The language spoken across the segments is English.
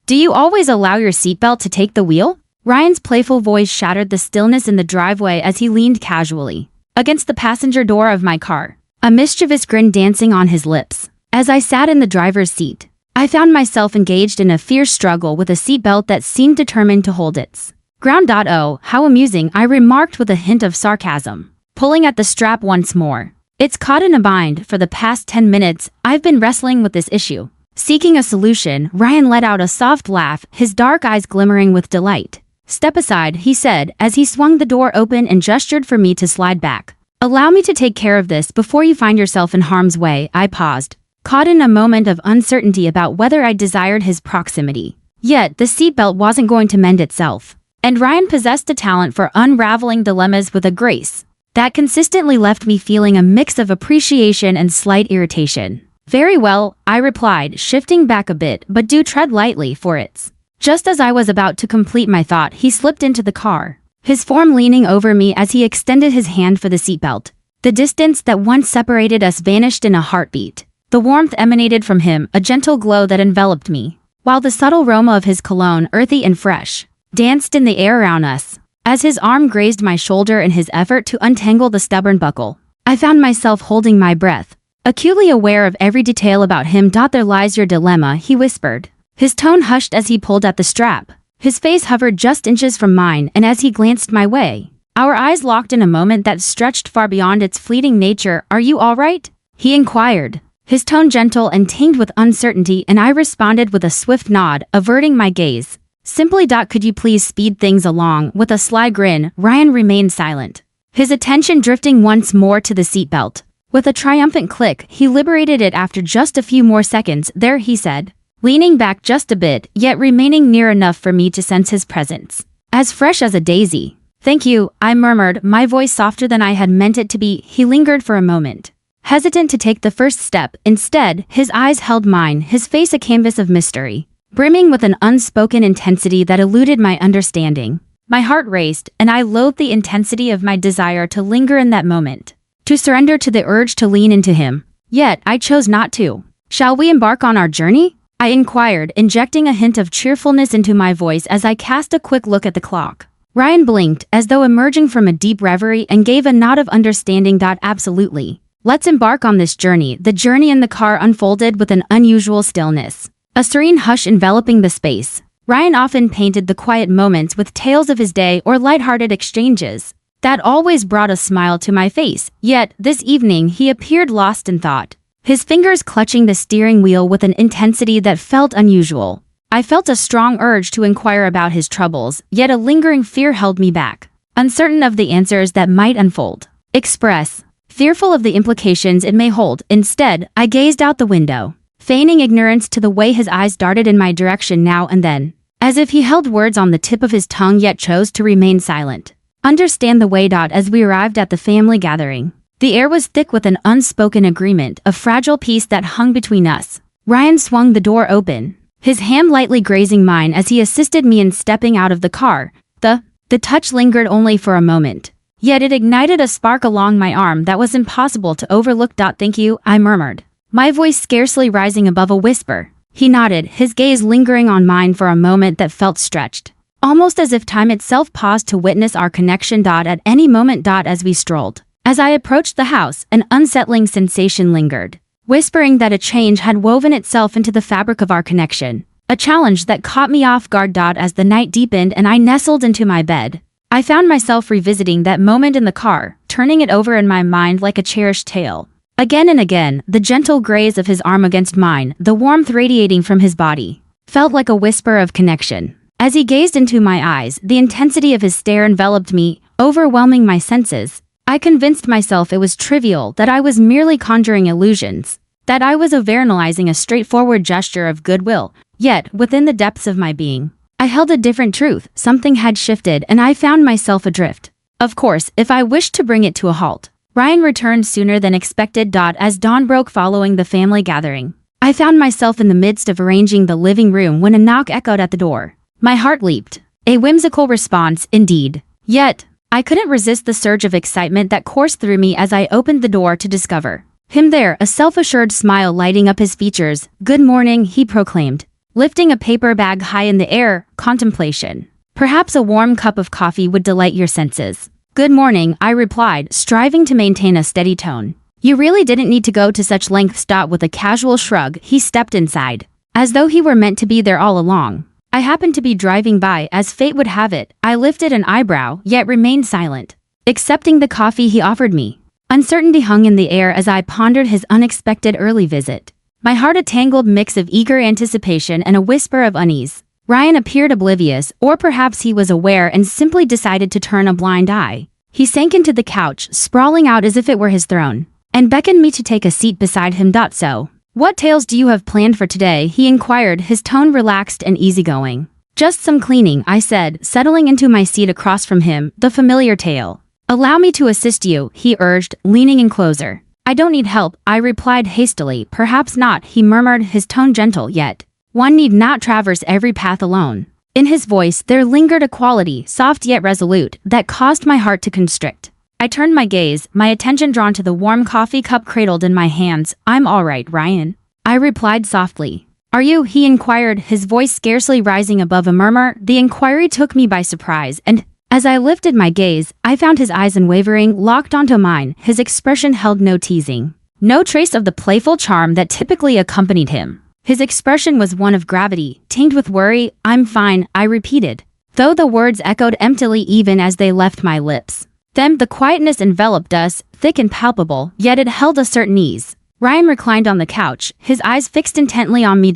Do you always allow your seatbelt to take the wheel? Ryan's playful voice shattered the stillness in the driveway as he leaned casually against the passenger door of my car, a mischievous grin dancing on his lips. As I sat in the driver's seat, I found myself engaged in a fierce struggle with a seatbelt that seemed determined to hold its ground. Oh, how amusing, I remarked with a hint of sarcasm, pulling at the strap once more. It's caught in a bind. For the past 10 minutes, I've been wrestling with this issue. Seeking a solution, Ryan let out a soft laugh, his dark eyes glimmering with delight. Step aside, he said, as he swung the door open and gestured for me to slide back. Allow me to take care of this before you find yourself in harm's way. I paused, caught in a moment of uncertainty about whether I desired his proximity. Yet, the seatbelt wasn't going to mend itself. And Ryan possessed a talent for unraveling dilemmas with a grace that consistently left me feeling a mix of appreciation and slight irritation. Very well, I replied, shifting back a bit, but do tread lightly, for it's. Just as I was about to complete my thought, he slipped into the car, his form leaning over me as he extended his hand for the seatbelt. The distance that once separated us vanished in a heartbeat. The warmth emanated from him, a gentle glow that enveloped me, while the subtle aroma of his cologne, earthy and fresh, danced in the air around us. As his arm grazed my shoulder in his effort to untangle the stubborn buckle, I found myself holding my breath, acutely aware of every detail about him. There lies your dilemma, he whispered. His tone hushed as he pulled at the strap. His face hovered just inches from mine, and as he glanced my way, our eyes locked in a moment that stretched far beyond its fleeting nature. Are you all right? He inquired, his tone gentle and tinged with uncertainty, and I responded with a swift nod, averting my gaze. Simply. Could you please speed things along? With a sly grin, Ryan remained silent, his attention drifting once more to the seatbelt. With a triumphant click, he liberated it after just a few more seconds. There, he said, leaning back just a bit, yet remaining near enough for me to sense his presence. As fresh as a daisy. Thank you, I murmured, my voice softer than I had meant it to be. He lingered for a moment, hesitant to take the first step. Instead, his eyes held mine, his face a canvas of mystery, brimming with an unspoken intensity that eluded my understanding. My heart raced, and I loathed the intensity of my desire to linger in that moment, to surrender to the urge to lean into him. Yet, I chose not to. Shall we embark on our journey? I inquired, injecting a hint of cheerfulness into my voice as I cast a quick look at the clock. Ryan blinked, as though emerging from a deep reverie, and gave a nod of understanding. Absolutely. Let's embark on this journey. The journey in the car unfolded with an unusual stillness, a serene hush enveloping the space. Ryan often painted the quiet moments with tales of his day or lighthearted exchanges that always brought a smile to my face. Yet, this evening he appeared lost in thought, his fingers clutching the steering wheel with an intensity that felt unusual. I felt a strong urge to inquire about his troubles, yet a lingering fear held me back, uncertain of the answers that might unfold. Fearful of the implications it may hold. Instead, I gazed out the window, feigning ignorance to the way his eyes darted in my direction now and then, as if he held words on the tip of his tongue yet chose to remain silent. Understand the way. As we arrived at the family gathering, the air was thick with an unspoken agreement, a fragile peace that hung between us. Ryan swung the door open, his hand lightly grazing mine as he assisted me in stepping out of the car. The touch lingered only for a moment, yet it ignited a spark along my arm that was impossible to overlook. Thank you, I murmured, my voice scarcely rising above a whisper. He nodded, his gaze lingering on mine for a moment that felt stretched, almost as if time itself paused to witness our connection. At any moment. As we strolled, as I approached the house, an unsettling sensation lingered, whispering that a change had woven itself into the fabric of our connection, a challenge that caught me off guard. As the night deepened and I nestled into my bed, I found myself revisiting that moment in the car, turning it over in my mind like a cherished tale. Again and again, the gentle graze of his arm against mine, the warmth radiating from his body, felt like a whisper of connection. As he gazed into my eyes, the intensity of his stare enveloped me, overwhelming my senses. I convinced myself it was trivial, that I was merely conjuring illusions, that I was overanalyzing a straightforward gesture of goodwill. Yet, within the depths of my being, I held a different truth. Something had shifted, and I found myself adrift. Of course, if I wished to bring it to a halt. Ryan returned sooner than expected. As dawn broke following the family gathering, I found myself in the midst of arranging the living room when a knock echoed at the door. My heart leaped. A whimsical response, indeed. Yet, I couldn't resist the surge of excitement that coursed through me as I opened the door to discover him there, a self-assured smile lighting up his features. Good morning, he proclaimed, lifting a paper bag high in the air, contemplation. Perhaps a warm cup of coffee would delight your senses. Good morning, I replied, striving to maintain a steady tone. You really didn't need to go to such lengths. With a casual shrug, he stepped inside, as though he were meant to be there all along. I happened to be driving by, as fate would have it. I lifted an eyebrow, yet remained silent, accepting the coffee he offered me. Uncertainty hung in the air as I pondered his unexpected early visit. My heart a tangled mix of eager anticipation and a whisper of unease. Ryan appeared oblivious, or perhaps he was aware and simply decided to turn a blind eye. He sank into the couch, sprawling out as if it were his throne, and beckoned me to take a seat beside him. So, what tales do you have planned for today? He inquired, his tone relaxed and easygoing. Just some cleaning, I said, settling into my seat across from him, the familiar tale. Allow me to assist you, he urged, leaning in closer. I don't need help, I replied hastily. Perhaps not, he murmured, his tone gentle, yet one need not traverse every path alone. In his voice there lingered a quality, soft yet resolute, that caused my heart to constrict. I turned my gaze, my attention drawn to the warm coffee cup cradled in my hands. I'm all right, Ryan, I replied softly. Are you? He inquired, his voice scarcely rising above a murmur. The inquiry took me by surprise, and as I lifted my gaze, I found his eyes unwavering, locked onto mine. His expression held no teasing, no trace of the playful charm that typically accompanied him. His expression was one of gravity, tinged with worry. I'm fine, I repeated, though the words echoed emptily even as they left my lips. Then the quietness enveloped us, thick and palpable, yet it held a certain ease. Ryan reclined on the couch, his eyes fixed intently on me.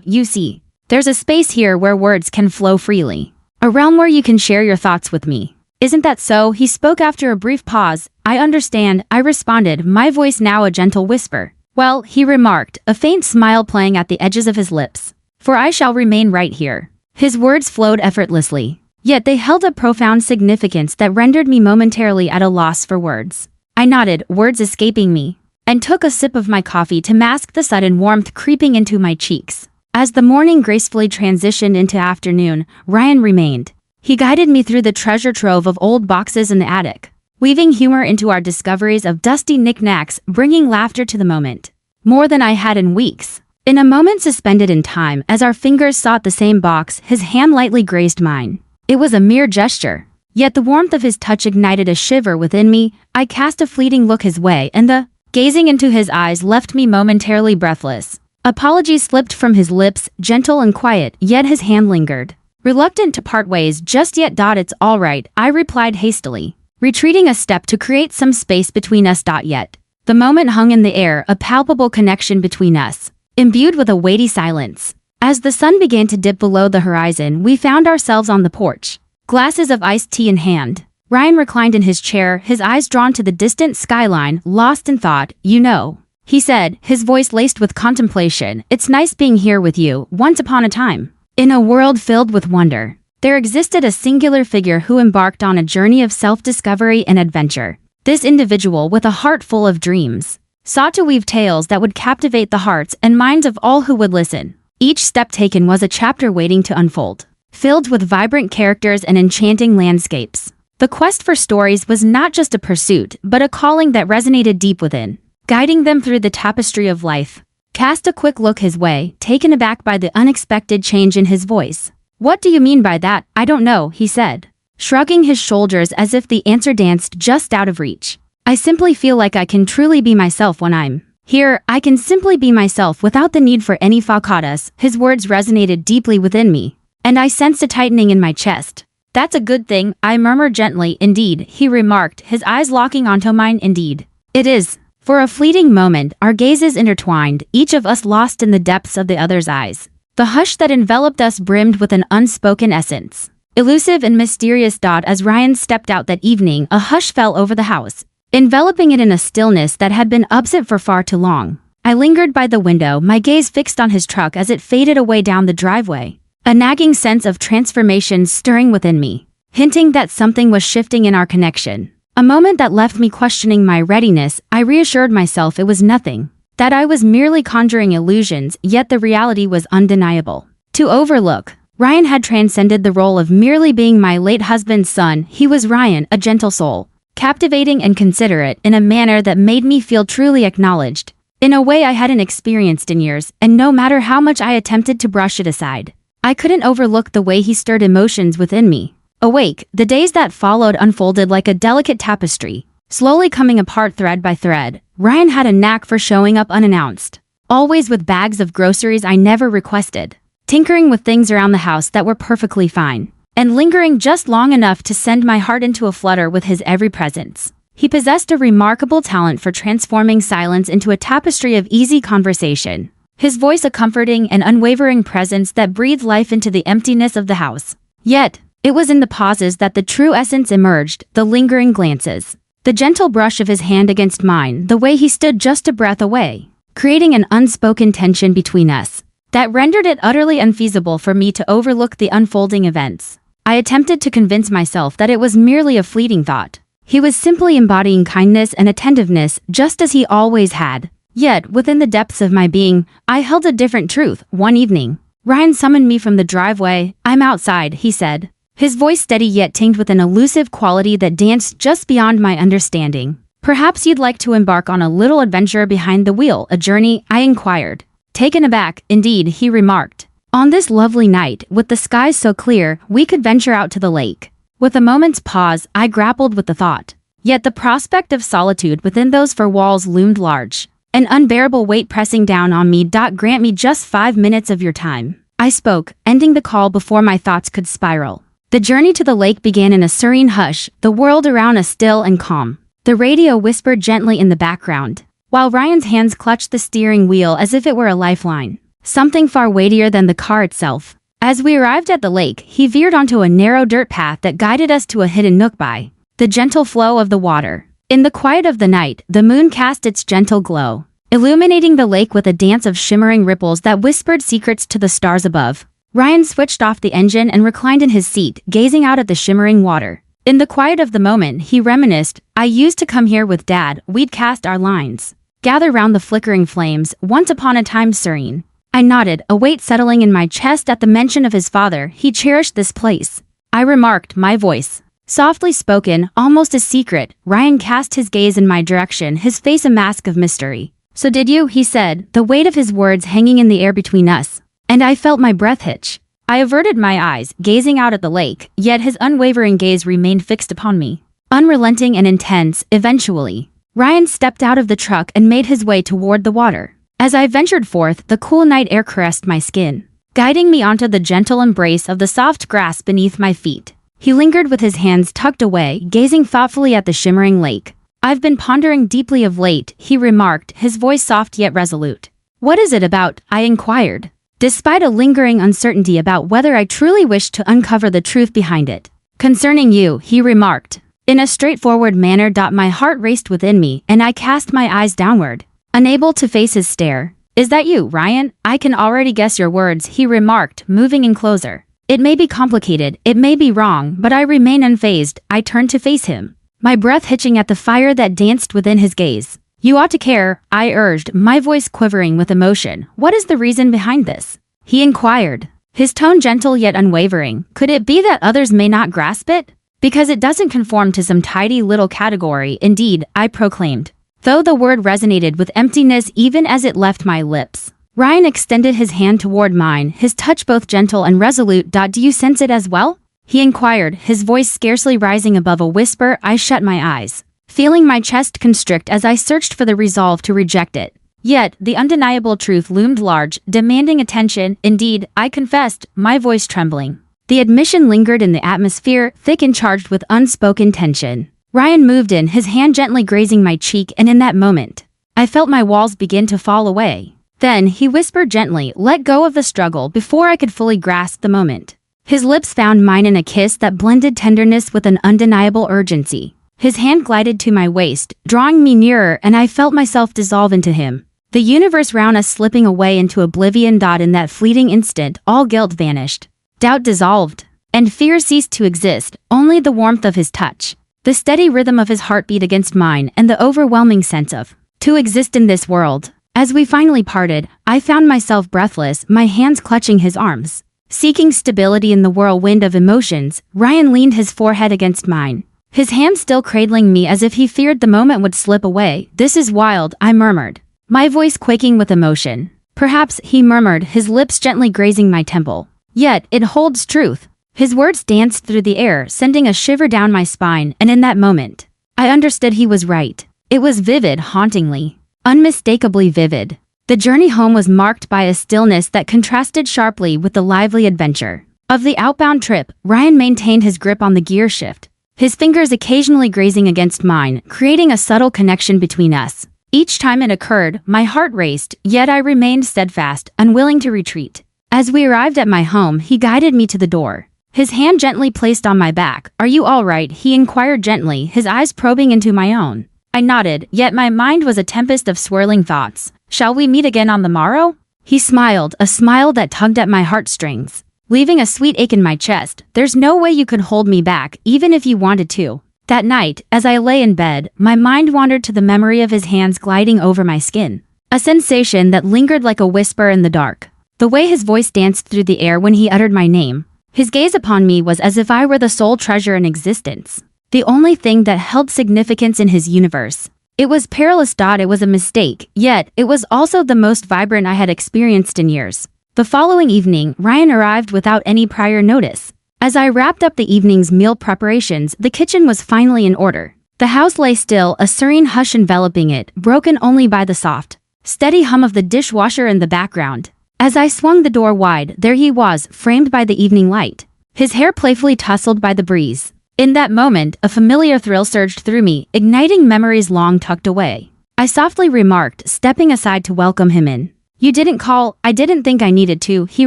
You see, there's a space here where words can flow freely. A realm where you can share your thoughts with me. Isn't that so? He spoke after a brief pause. I understand, I responded, my voice now a gentle whisper. Well, he remarked, a faint smile playing at the edges of his lips. For I shall remain right here. His words flowed effortlessly, yet they held a profound significance that rendered me momentarily at a loss for words. I nodded, words escaping me, and took a sip of my coffee to mask the sudden warmth creeping into my cheeks. As the morning gracefully transitioned into afternoon, Ryan remained. He guided me through the treasure trove of old boxes in the attic, weaving humor into our discoveries of dusty knickknacks, bringing laughter to the moment. More than I had in weeks. In a moment suspended in time, as our fingers sought the same box, his hand lightly grazed mine. It was a mere gesture, yet the warmth of his touch ignited a shiver within me. I cast a fleeting look his way, and the gazing into his eyes left me momentarily breathless. Apologies slipped from his lips, gentle and quiet, yet his hand lingered. Reluctant to part ways just yet. It's all right, I replied hastily, retreating a step to create some space between us. Yet the moment hung in the air, a palpable connection between us, imbued with a weighty silence. As the sun began to dip below the horizon, we found ourselves on the porch, glasses of iced tea in hand. Ryan reclined in his chair, his eyes drawn to the distant skyline, lost in thought. You know, he said, his voice laced with contemplation, it's nice being here with you. Once upon a time, in a world filled with wonder, there existed a singular figure who embarked on a journey of self-discovery and adventure. This individual, with a heart full of dreams, sought to weave tales that would captivate the hearts and minds of all who would listen. Each step taken was a chapter waiting to unfold, filled with vibrant characters and enchanting landscapes. The quest for stories was not just a pursuit, but a calling that resonated deep within, guiding them through the tapestry of life. Cast a quick look his way, taken aback by the unexpected change in his voice. What do you mean by that? I don't know, he said, shrugging his shoulders as if the answer danced just out of reach. I simply feel like I can truly be myself when I'm here. I can simply be myself without the need for any facadas. His words resonated deeply within me, and I sensed a tightening in my chest. That's a good thing, I murmured gently. Indeed, he remarked, his eyes locking onto mine. Indeed, it is. For a fleeting moment, our gazes intertwined, each of us lost in the depths of the other's eyes. The hush that enveloped us brimmed with an unspoken essence, elusive and mysterious. As Ryan stepped out that evening, a hush fell over the house, enveloping it in a stillness that had been absent for far too long. I lingered by the window, my gaze fixed on his truck as it faded away down the driveway, a nagging sense of transformation stirring within me, hinting that something was shifting in our connection. A moment that left me questioning my readiness. I reassured myself it was nothing, that I was merely conjuring illusions, yet the reality was undeniable. To overlook, Ryan had transcended the role of merely being my late husband's son. He was Ryan, a gentle soul, captivating and considerate in a manner that made me feel truly acknowledged. in a way I hadn't experienced in years, and no matter how much I attempted to brush it aside, I couldn't overlook the way he stirred emotions within me. Awake, the days that followed unfolded like a delicate tapestry, slowly coming apart thread by thread. Ryan had a knack for showing up unannounced, always with bags of groceries I never requested, tinkering with things around the house that were perfectly fine, and lingering just long enough to send my heart into a flutter with his every presence. He possessed a remarkable talent for transforming silence into a tapestry of easy conversation, his voice a comforting and unwavering presence that breathed life into the emptiness of the house. Yet, it was in the pauses that the true essence emerged, the lingering glances, the gentle brush of his hand against mine, the way he stood just a breath away, creating an unspoken tension between us that rendered it utterly unfeasible for me to overlook the unfolding events. I attempted to convince myself that it was merely a fleeting thought. He was simply embodying kindness and attentiveness just as he always had. Yet, within the depths of my being, I held a different truth. One evening, Ryan summoned me from the driveway. "I'm outside," he said, his voice steady yet tinged with an elusive quality that danced just beyond my understanding. "Perhaps you'd like to embark on a little adventure behind the wheel, a journey?" I inquired. Taken aback, "Indeed," he remarked. "On this lovely night, with the skies so clear, we could venture out to the lake." With a moment's pause, I grappled with the thought. Yet the prospect of solitude within those four walls loomed large, an unbearable weight pressing down on me. "Grant me just 5 minutes of your time," I spoke, ending the call before my thoughts could spiral. The journey to the lake began in a serene hush, the world around us still and calm. The radio whispered gently in the background, while Ryan's hands clutched the steering wheel as if it were a lifeline, something far weightier than the car itself. As we arrived at the lake, he veered onto a narrow dirt path that guided us to a hidden nook by the gentle flow of the water. In the quiet of the night, the moon cast its gentle glow, illuminating the lake with a dance of shimmering ripples that whispered secrets to the stars above. Ryan switched off the engine and reclined in his seat, gazing out at the shimmering water. In the quiet of the moment, he reminisced, "I used to come here with Dad. We'd cast our lines, gather round the flickering flames, once upon a time serene." I nodded, a weight settling in my chest at the mention of his father. "He cherished this place," I remarked, my voice softly spoken, almost a secret. Ryan cast his gaze in my direction, his face a mask of mystery. "So did you," he said, the weight of his words hanging in the air between us, and I felt my breath hitch. I averted my eyes, gazing out at the lake, yet his unwavering gaze remained fixed upon me, unrelenting and intense. Eventually, Ryan stepped out of the truck and made his way toward the water. As I ventured forth, the cool night air caressed my skin, guiding me onto the gentle embrace of the soft grass beneath my feet. He lingered with his hands tucked away, gazing thoughtfully at the shimmering lake. "I've been pondering deeply of late," he remarked, his voice soft yet resolute. "What is it about?" I inquired, despite a lingering uncertainty about whether I truly wished to uncover the truth behind it. "Concerning you," he remarked, in a straightforward manner. My heart raced within me, and I cast my eyes downward, unable to face his stare. "Is that you, Ryan? I can already guess your words," he remarked, moving in closer. "It may be complicated, it may be wrong, but I remain unfazed." I turned to face him, my breath hitching at the fire that danced within his gaze. "You ought to care," I urged, my voice quivering with emotion. "What is the reason behind this?" he inquired, his tone gentle yet unwavering. "Could it be that others may not grasp it? Because it doesn't conform to some tidy little category." "Indeed," I proclaimed, though the word resonated with emptiness even as it left my lips. Ryan extended his hand toward mine, his touch both gentle and resolute. "Do you sense it as well?" he inquired, his voice scarcely rising above a whisper. I shut my eyes, feeling my chest constrict as I searched for the resolve to reject it. Yet, the undeniable truth loomed large, demanding attention. "Indeed," I confessed, my voice trembling. The admission lingered in the atmosphere, thick and charged with unspoken tension. Ryan moved in, his hand gently grazing my cheek, and in that moment, I felt my walls begin to fall away. Then, he whispered gently, "Let go of the struggle." Before I could fully grasp the moment, his lips found mine in a kiss that blended tenderness with an undeniable urgency. His hand glided to my waist, drawing me nearer, and I felt myself dissolve into him, the universe round us slipping away into oblivion. In that fleeting instant, all guilt vanished, doubt dissolved, and fear ceased to exist. Only the warmth of his touch, the steady rhythm of his heartbeat against mine, and the overwhelming sense of to exist in this world. As we finally parted, I found myself breathless, my hands clutching his arms, seeking stability in the whirlwind of emotions. Ryan leaned his forehead against mine, his hand still cradling me as if he feared the moment would slip away. "This is wild," I murmured, my voice quaking with emotion. Perhaps, he murmured, his lips gently grazing my temple. Yet, it holds truth. His words danced through the air, sending a shiver down my spine, and in that moment, I understood he was right. It was vivid, hauntingly, unmistakably vivid. The journey home was marked by a stillness that contrasted sharply with the lively adventure of the outbound trip. Ryan maintained his grip on the gear shift, his fingers occasionally grazing against mine, creating a subtle connection between us. Each time it occurred, my heart raced, yet I remained steadfast, unwilling to retreat. As we arrived at my home, he guided me to the door, his hand gently placed on my back. "Are you all right?" he inquired gently, his eyes probing into my own. I nodded, yet my mind was a tempest of swirling thoughts. "Shall we meet again on the morrow?" He smiled, a smile that tugged at my heartstrings, leaving a sweet ache in my chest. "There's no way you could hold me back, even if you wanted to." That night, as I lay in bed, my mind wandered to the memory of his hands gliding over my skin, a sensation that lingered like a whisper in the dark. The way his voice danced through the air when he uttered my name, his gaze upon me was as if I were the sole treasure in existence, the only thing that held significance in his universe. It was perilous. It was a mistake, yet it was also the most vibrant I had experienced in years. The following evening, Ryan arrived without any prior notice. As I wrapped up the evening's meal preparations, the kitchen was finally in order. The house lay still, a serene hush enveloping it, broken only by the soft, steady hum of the dishwasher in the background. As I swung the door wide, there he was, framed by the evening light, his hair playfully tousled by the breeze. In that moment, a familiar thrill surged through me, igniting memories long tucked away. I softly remarked, stepping aside to welcome him in. "You didn't call." "I didn't think I needed to," he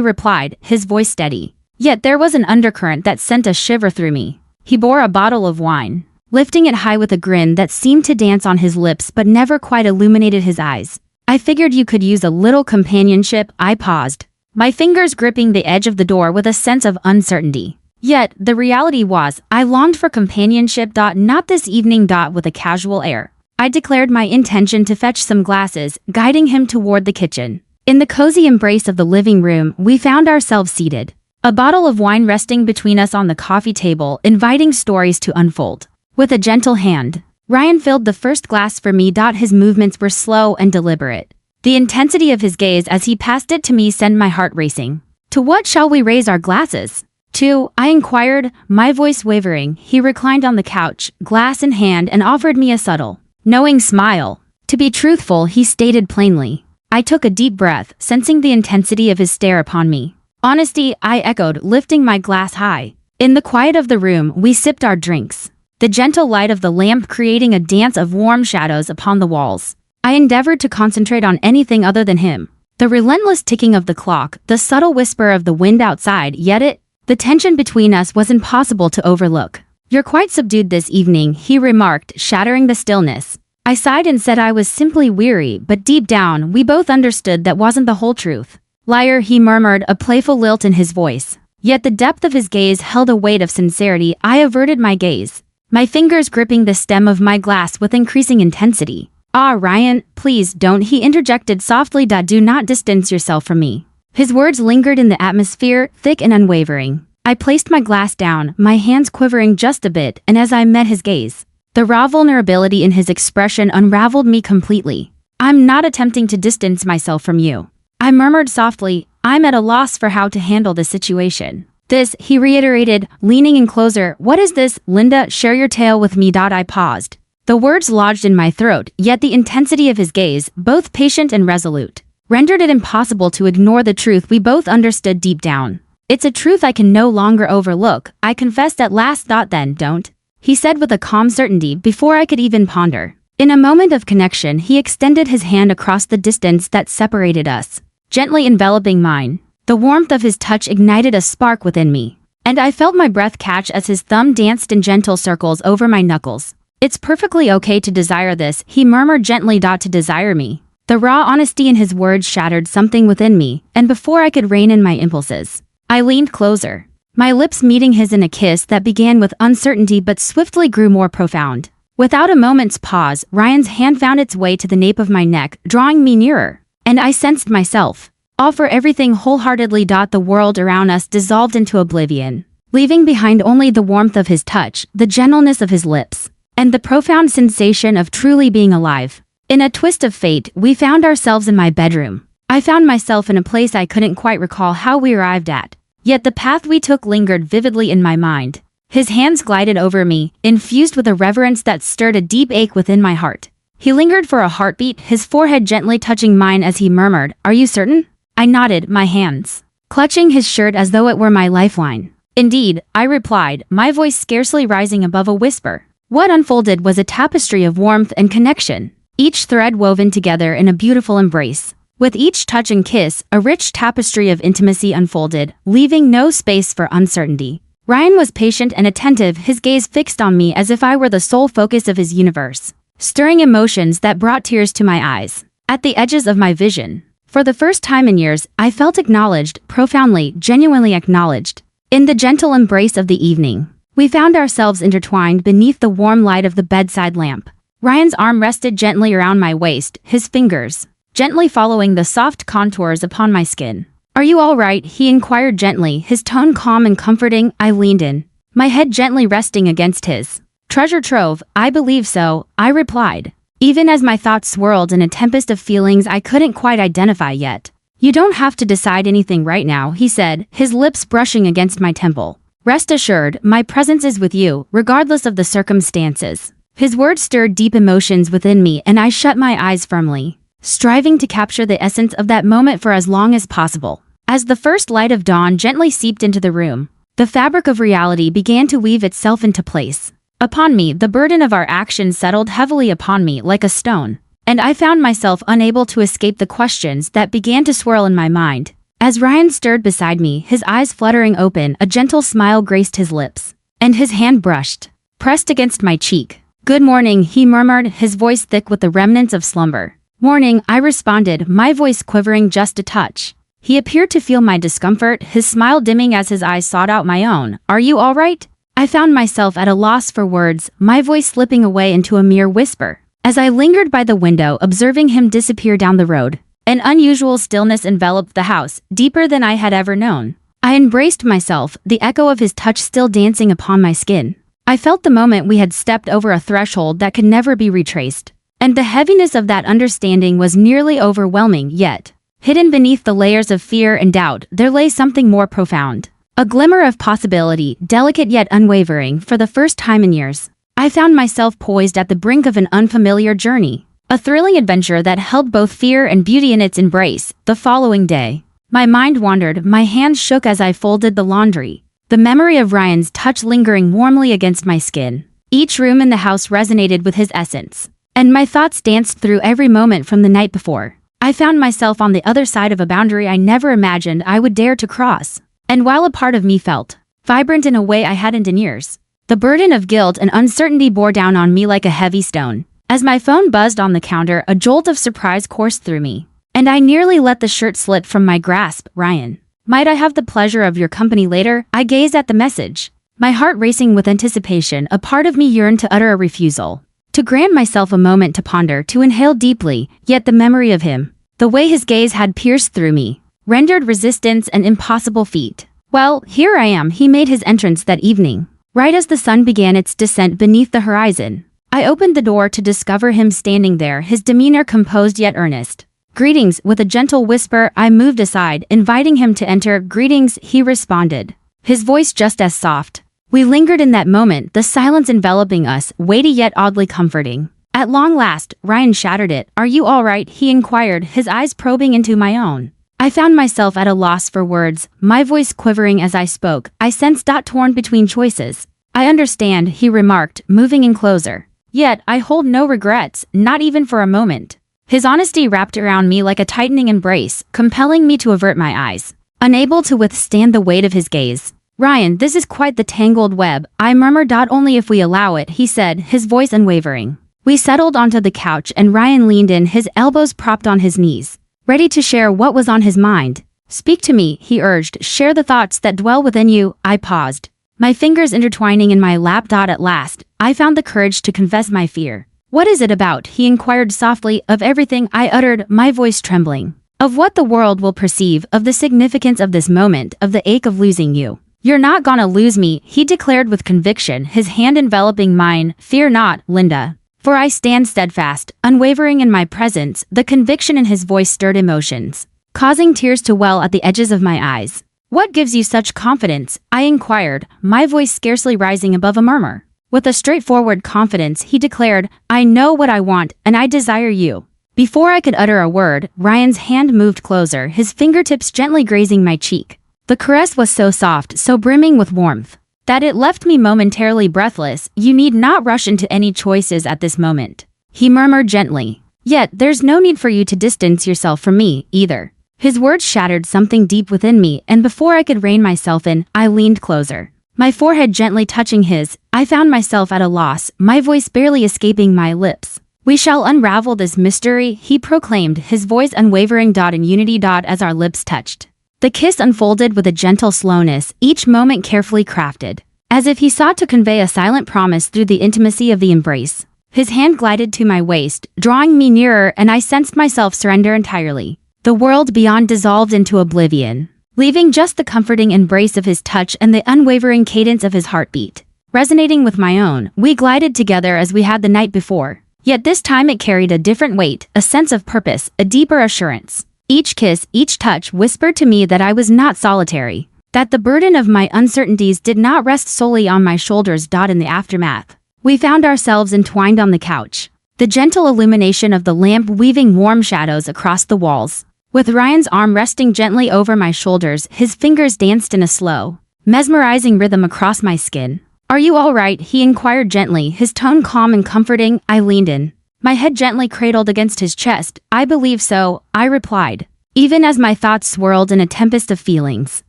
replied, his voice steady. Yet there was an undercurrent that sent a shiver through me. He bore a bottle of wine, lifting it high with a grin that seemed to dance on his lips but never quite illuminated his eyes. "I figured you could use a little companionship." I paused, my fingers gripping the edge of the door with a sense of uncertainty. Yet, the reality was, I longed for companionship. "Not this evening." With a casual air, I declared my intention to fetch some glasses, guiding him toward the kitchen. In the cozy embrace of the living room, we found ourselves seated, a bottle of wine resting between us on the coffee table, inviting stories to unfold. With a gentle hand, Ryan filled the first glass for me. His movements were slow and deliberate, the intensity of his gaze as he passed it to me sent my heart racing. "To what shall we raise our glasses?" "To," I inquired, my voice wavering. He reclined on the couch, glass in hand, and offered me a subtle, knowing smile. "To be truthful," he stated plainly. I took a deep breath, sensing the intensity of his stare upon me. "Honesty," I echoed, lifting my glass high. In the quiet of the room, we sipped our drinks, the gentle light of the lamp creating a dance of warm shadows upon the walls. I endeavored to concentrate on anything other than him. The relentless ticking of the clock, the subtle whisper of the wind outside, the tension between us was impossible to overlook. "You're quite subdued this evening," he remarked, shattering the stillness. I sighed and said I was simply weary, but deep down, we both understood that wasn't the whole truth. "Liar," he murmured, a playful lilt in his voice. Yet the depth of his gaze held a weight of sincerity. I averted my gaze, my fingers gripping the stem of my glass with increasing intensity. "Ah, Ryan, please don't," he interjected softly. "Do not distance yourself from me." His words lingered in the atmosphere, thick and unwavering. I placed my glass down, my hands quivering just a bit, and as I met his gaze, the raw vulnerability in his expression unraveled me completely. "I'm not attempting to distance myself from you," I murmured softly. "I'm at a loss for how to handle the situation." "This," he reiterated, leaning in closer. "What is this, Linda? Share your tale with me." I paused, the words lodged in my throat, yet the intensity of his gaze, both patient and resolute, rendered it impossible to ignore the truth we both understood deep down. "It's a truth I can no longer overlook," I confessed at last. "Then don't," he said with a calm certainty before I could even ponder. In a moment of connection, he extended his hand across the distance that separated us, gently enveloping mine. The warmth of his touch ignited a spark within me, and I felt my breath catch as his thumb danced in gentle circles over my knuckles. "It's perfectly okay to desire this," he murmured gently. "To desire me." The raw honesty in his words shattered something within me, and before I could rein in my impulses, I leaned closer, my lips meeting his in a kiss that began with uncertainty but swiftly grew more profound. Without a moment's pause, Ryan's hand found its way to the nape of my neck, drawing me nearer, and I sensed myself offer everything wholeheartedly. The world around us dissolved into oblivion, leaving behind only the warmth of his touch, the gentleness of his lips, and the profound sensation of truly being alive. In a twist of fate, we found ourselves in my bedroom. I found myself in a place I couldn't quite recall how we arrived at. Yet the path we took lingered vividly in my mind. His hands glided over me, infused with a reverence that stirred a deep ache within my heart. He lingered for a heartbeat, his forehead gently touching mine as he murmured, "Are you certain?" I nodded, my hands clutching his shirt as though it were my lifeline. "Indeed," I replied, my voice scarcely rising above a whisper. What unfolded was a tapestry of warmth and connection, each thread woven together in a beautiful embrace. With each touch and kiss, a rich tapestry of intimacy unfolded, leaving no space for uncertainty. Ryan was patient and attentive, his gaze fixed on me as if I were the sole focus of his universe, stirring emotions that brought tears to my eyes. At the edges of my vision, for the first time in years, I felt acknowledged, profoundly, genuinely acknowledged. In the gentle embrace of the evening, we found ourselves intertwined beneath the warm light of the bedside lamp. Ryan's arm rested gently around my waist, his fingers gently following the soft contours upon my skin. "Are you all right?" he inquired gently, his tone calm and comforting. I leaned in, my head gently resting against his. "Treasure trove, I believe so," I replied, even as my thoughts swirled in a tempest of feelings I couldn't quite identify yet. "You don't have to decide anything right now," he said, his lips brushing against my temple. "Rest assured, my presence is with you, regardless of the circumstances." His words stirred deep emotions within me and I shut my eyes firmly, striving to capture the essence of that moment for as long as possible. As the first light of dawn gently seeped into the room, the fabric of reality began to weave itself into place. Upon me, the burden of our actions settled heavily upon me like a stone, and I found myself unable to escape the questions that began to swirl in my mind. As Ryan stirred beside me, his eyes fluttering open, a gentle smile graced his lips, and his hand pressed against my cheek. "Good morning," he murmured, his voice thick with the remnants of slumber. "Morning," I responded, my voice quivering just a touch. He appeared to feel my discomfort, his smile dimming as his eyes sought out my own. "Are you all right?" I found myself at a loss for words, my voice slipping away into a mere whisper. As I lingered by the window, observing him disappear down the road, an unusual stillness enveloped the house, deeper than I had ever known. I embraced myself, the echo of his touch still dancing upon my skin. I felt the moment we had stepped over a threshold that could never be retraced. And the heaviness of that understanding was nearly overwhelming, yet, hidden beneath the layers of fear and doubt, there lay something more profound. A glimmer of possibility, delicate yet unwavering. For the first time in years, I found myself poised at the brink of an unfamiliar journey, a thrilling adventure that held both fear and beauty in its embrace. The following day, my mind wandered, my hands shook as I folded the laundry, the memory of Ryan's touch lingering warmly against my skin. Each room in the house resonated with his essence, and my thoughts danced through every moment from the night before. I found myself on the other side of a boundary I never imagined I would dare to cross. And while a part of me felt vibrant in a way I hadn't in years, the burden of guilt and uncertainty bore down on me like a heavy stone. As my phone buzzed on the counter, a jolt of surprise coursed through me, and I nearly let the shirt slip from my grasp. "Ryan, might I have the pleasure of your company later?" I gazed at the message, my heart racing with anticipation. A part of me yearned to utter a refusal, to grant myself a moment to ponder, to inhale deeply, yet the memory of him, the way his gaze had pierced through me, rendered resistance an impossible feat. Well, here I am. He made his entrance that evening, right as the sun began its descent beneath the horizon. I opened the door to discover him standing there, his demeanor composed yet earnest. "Greetings," with a gentle whisper, I moved aside, inviting him to enter. "Greetings," he responded, his voice just as soft. We lingered in that moment, the silence enveloping us, weighty yet oddly comforting. At long last, Ryan shattered it. "Are you all right?" he inquired, his eyes probing into my own. I found myself at a loss for words, my voice quivering as I spoke. I sensed torn between choices. "I understand," he remarked, moving in closer. "Yet, I hold no regrets, not even for a moment." His honesty wrapped around me like a tightening embrace, compelling me to avert my eyes, unable to withstand the weight of his gaze. "Ryan, this is quite the tangled web," I murmured. "Only if we allow it," he said, his voice unwavering. We settled onto the couch and Ryan leaned in, his elbows propped on his knees, ready to share what was on his mind. "Speak to me," he urged. "Share the thoughts that dwell within you." I paused, my fingers intertwining in my lap. At last, I found the courage to confess my fear. "What is it about?" he inquired softly. "Of everything," I uttered, my voice trembling. "Of what the world will perceive, of the significance of this moment, of the ache of losing you." "You're not gonna lose me," he declared with conviction, his hand enveloping mine. "Fear not, Linda. For I stand steadfast, unwavering in my presence. The conviction in his voice stirred emotions, causing tears to well at the edges of my eyes. What gives you such confidence? I inquired, my voice scarcely rising above a murmur. With a straightforward confidence, he declared, I know what I want, and I desire you. Before I could utter a word, Ryan's hand moved closer, his fingertips gently grazing my cheek. The caress was so soft, so brimming with warmth, that it left me momentarily breathless. You need not rush into any choices at this moment, he murmured gently. Yet, there's no need for you to distance yourself from me, either. His words shattered something deep within me, and before I could rein myself in, I leaned closer. My forehead gently touching his, I found myself at a loss, my voice barely escaping my lips. We shall unravel this mystery, he proclaimed, his voice unwavering in unity as our lips touched. The kiss unfolded with a gentle slowness, each moment carefully crafted, as if he sought to convey a silent promise through the intimacy of the embrace. His hand glided to my waist, drawing me nearer, and I sensed myself surrender entirely. The world beyond dissolved into oblivion, leaving just the comforting embrace of his touch and the unwavering cadence of his heartbeat. Resonating with my own, we glided together as we had the night before. Yet this time it carried a different weight, a sense of purpose, a deeper assurance. Each kiss, each touch whispered to me that I was not solitary, that the burden of my uncertainties did not rest solely on my shoulders. In the aftermath, we found ourselves entwined on the couch, the gentle illumination of the lamp weaving warm shadows across the walls. With Ryan's arm resting gently over my shoulders, his fingers danced in a slow, mesmerizing rhythm across my skin. Are you all right? He inquired gently, his tone calm and comforting. I leaned in, my head gently cradled against his chest. I believe so, I replied, even as my thoughts swirled in a tempest of feelings.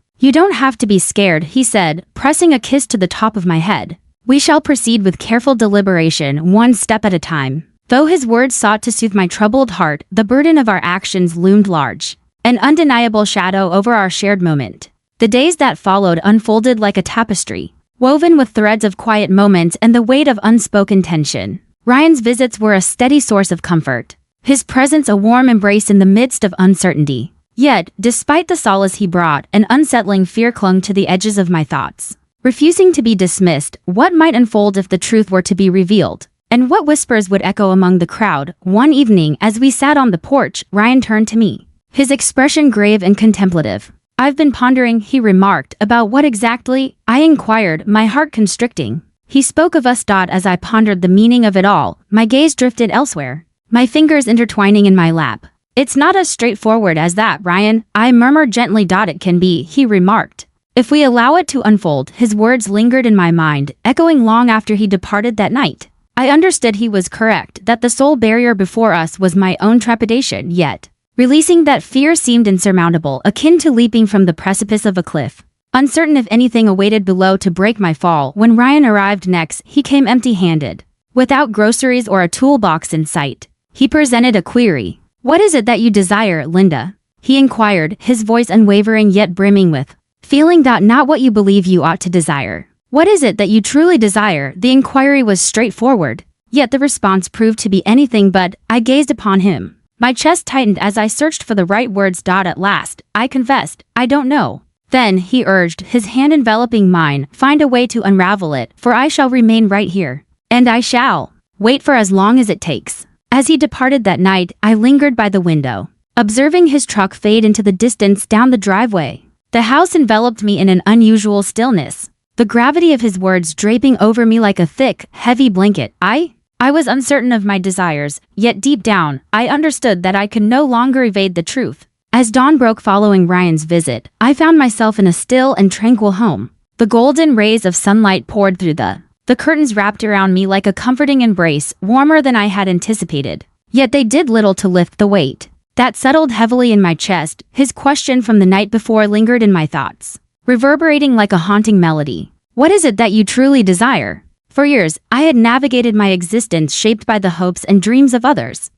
You don't have to be scared, he said, pressing a kiss to the top of my head. We shall proceed with careful deliberation, one step at a time. Though his words sought to soothe my troubled heart, the burden of our actions loomed large, an undeniable shadow over our shared moment. The days that followed unfolded like a tapestry, woven with threads of quiet moments and the weight of unspoken tension. Ryan's visits were a steady source of comfort, his presence a warm embrace in the midst of uncertainty. Yet, despite the solace he brought, an unsettling fear clung to the edges of my thoughts, refusing to be dismissed. What might unfold if the truth were to be revealed? And what whispers would echo among the crowd? One evening, as we sat on the porch, Ryan turned to me, his expression grave and contemplative. I've been pondering, he remarked. About what exactly? I inquired, my heart constricting. He spoke of us. As I pondered the meaning of it all, my gaze drifted elsewhere, my fingers intertwining in my lap. It's not as straightforward as that, Ryan, I murmured gently. It can be, he remarked, if we allow it to unfold. His words lingered in my mind, echoing long after he departed that night. I understood he was correct, that the sole barrier before us was my own trepidation, yet, releasing that fear seemed insurmountable, akin to leaping from the precipice of a cliff. Uncertain if anything awaited below to break my fall. When Ryan arrived next, he came empty-handed, without groceries or a toolbox in sight. He presented a query. What is it that you desire, Linda? He inquired, his voice unwavering yet brimming with feeling. Not what you believe you ought to desire. What is it that you truly desire? The inquiry was straightforward, yet the response proved to be anything but. I gazed upon him. My chest tightened as I searched for the right words. At last, I confessed, I don't know. Then, he urged, his hand enveloping mine, find a way to unravel it, for I shall remain right here. And I shall wait for as long as it takes. As he departed that night, I lingered by the window, observing his truck fade into the distance down the driveway. The house enveloped me in an unusual stillness, the gravity of his words draping over me like a thick, heavy blanket. I was uncertain of my desires, yet deep down, I understood that I could no longer evade the truth. As dawn broke following Ryan's visit, I found myself in a still and tranquil home. The golden rays of sunlight poured through the curtains wrapped around me like a comforting embrace, warmer than I had anticipated. Yet they did little to lift the weight that settled heavily in my chest. His question from the night before lingered in my thoughts, reverberating like a haunting melody. What is it that you truly desire? For years, I had navigated my existence shaped by the hopes and dreams of others.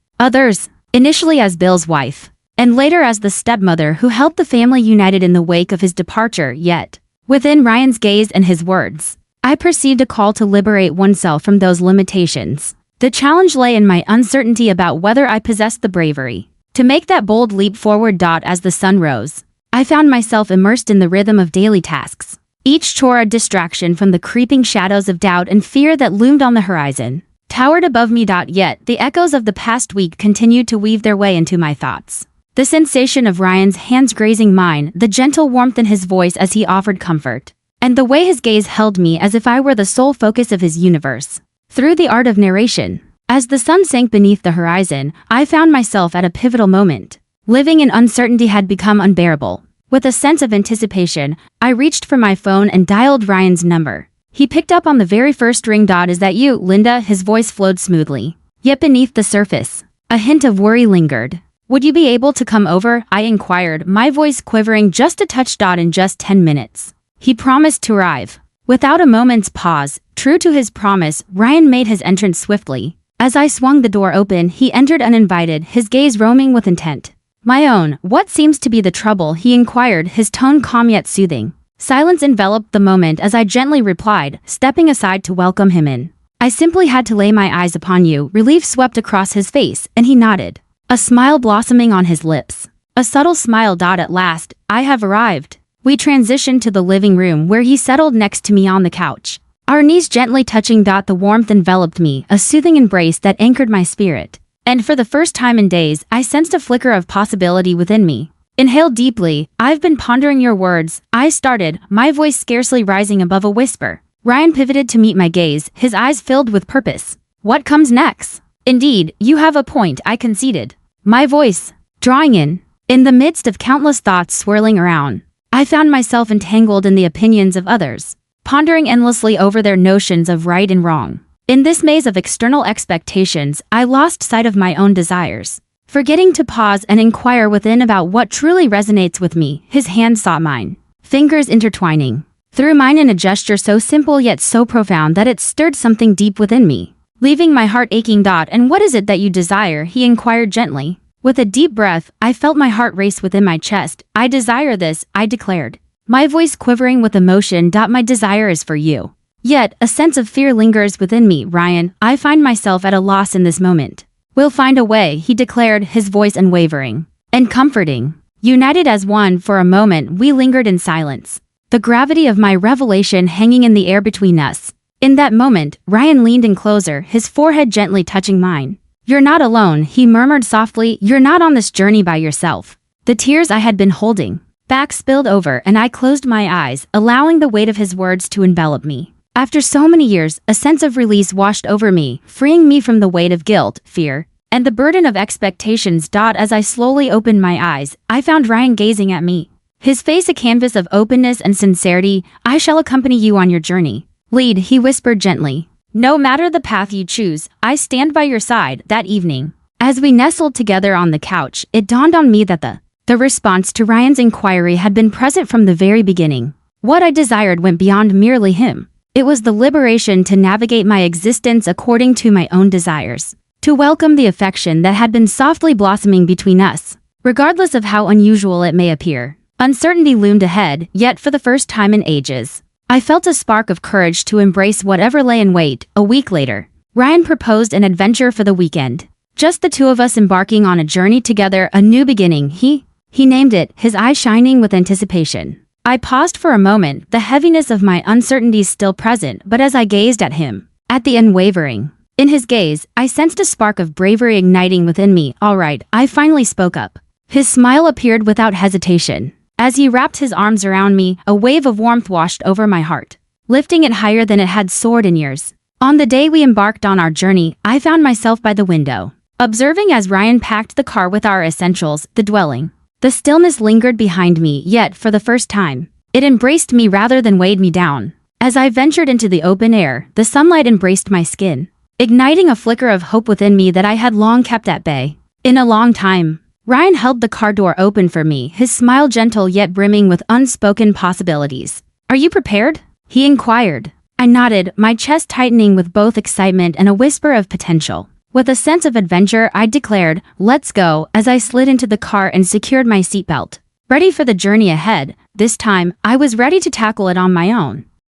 Initially as Bill's wife, and later as the stepmother who helped the family united in the wake of his departure. Yet, within Ryan's gaze and his words, I perceived a call to liberate oneself from those limitations. The challenge lay in my uncertainty about whether I possessed the bravery to make that bold leap forward. As the sun rose, I found myself immersed in the rhythm of daily tasks, each chore a distraction from the creeping shadows of doubt and fear that loomed on the horizon. towered above me. Yet, the echoes of the past week continued to weave their way into my thoughts. The sensation of Ryan's hands grazing mine, the gentle warmth in his voice as he offered comfort, and the way his gaze held me as if I were the sole focus of his universe. Through the art of narration, as the sun sank beneath the horizon, I found myself at a pivotal moment. Living in uncertainty had become unbearable. With a sense of anticipation, I reached for my phone and dialed Ryan's number. He picked up on the very first ring. Is that you, Linda? His voice flowed smoothly. Yet beneath the surface, a hint of worry lingered. Would you be able to come over? I inquired, my voice quivering just a touch. In just 10 minutes. He promised to arrive. Without a moment's pause, true to his promise, Ryan made his entrance swiftly. As I swung the door open, he entered uninvited, his gaze roaming with intent. My own, what seems to be the trouble? He inquired, his tone calm yet soothing. Silence enveloped the moment as I gently replied, stepping aside to welcome him in. I simply had to lay my eyes upon you. Relief swept across his face, and he nodded, a smile blossoming on his lips. A subtle smile. At last, I have arrived. We transitioned to the living room where he settled next to me on the couch, our knees gently touching. The warmth enveloped me, a soothing embrace that anchored my spirit. And for the first time in days, I sensed a flicker of possibility within me. Inhaled deeply. I've been pondering your words, I started, my voice scarcely rising above a whisper. Ryan pivoted to meet my gaze, his eyes filled with purpose. What comes next? Indeed, you have a point, I conceded. My voice, drawing in. In the midst of countless thoughts swirling around, I found myself entangled in the opinions of others, pondering endlessly over their notions of right and wrong. In this maze of external expectations, I lost sight of my own desires. Forgetting to pause and inquire within about what truly resonates with me, his hand sought mine, fingers intertwining through mine in a gesture so simple yet so profound that it stirred something deep within me, leaving my heart aching. And what is it that you desire? He inquired gently. With a deep breath, I felt my heart race within my chest. I desire this, I declared, my voice quivering with emotion. My desire is for you. Yet, a sense of fear lingers within me. Ryan, I find myself at a loss in this moment. We'll find a way, he declared, his voice unwavering and comforting. United as one for a moment, we lingered in silence, the gravity of my revelation hanging in the air between us. In that moment, Ryan leaned in closer, his forehead gently touching mine. You're not alone, he murmured softly, you're not on this journey by yourself. The tears I had been holding back spilled over and I closed my eyes, allowing the weight of his words to envelop me. After so many years, a sense of release washed over me, freeing me from the weight of guilt, fear, and the burden of expectations. As I slowly opened my eyes, I found Ryan gazing at me, his face a canvas of openness and sincerity. I shall accompany you on your journey. Lead, he whispered gently. No matter the path you choose, I stand by your side. That evening, as we nestled together on the couch, it dawned on me that the response to Ryan's inquiry had been present from the very beginning. What I desired went beyond merely him. It was the liberation to navigate my existence according to my own desires, to welcome the affection that had been softly blossoming between us. Regardless of how unusual it may appear, uncertainty loomed ahead, yet for the first time in ages, I felt a spark of courage to embrace whatever lay in wait. A week later, Ryan proposed an adventure for the weekend. Just the two of us embarking on a journey together, a new beginning. He named it, his eyes shining with anticipation. I paused for a moment, the heaviness of my uncertainties still present, but as I gazed at him, at the unwavering in his gaze, I sensed a spark of bravery igniting within me. All right, I finally spoke up. His smile appeared without hesitation. As he wrapped his arms around me, a wave of warmth washed over my heart, lifting it higher than it had soared in years. On the day we embarked on our journey, I found myself by the window, observing as Ryan packed the car with our essentials, the dwelling. The stillness lingered behind me, yet for the first time, it embraced me rather than weighed me down. As I ventured into the open air, the sunlight embraced my skin, igniting a flicker of hope within me that I had long kept at bay. In a long time, Ryan held the car door open for me, his smile gentle yet brimming with unspoken possibilities. Are you prepared? He inquired. I nodded, my chest tightening with both excitement and a whisper of potential. With a sense of adventure, I declared, let's go, as I slid into the car and secured my seatbelt. Ready for the journey ahead, this time, I was ready to tackle it on my own.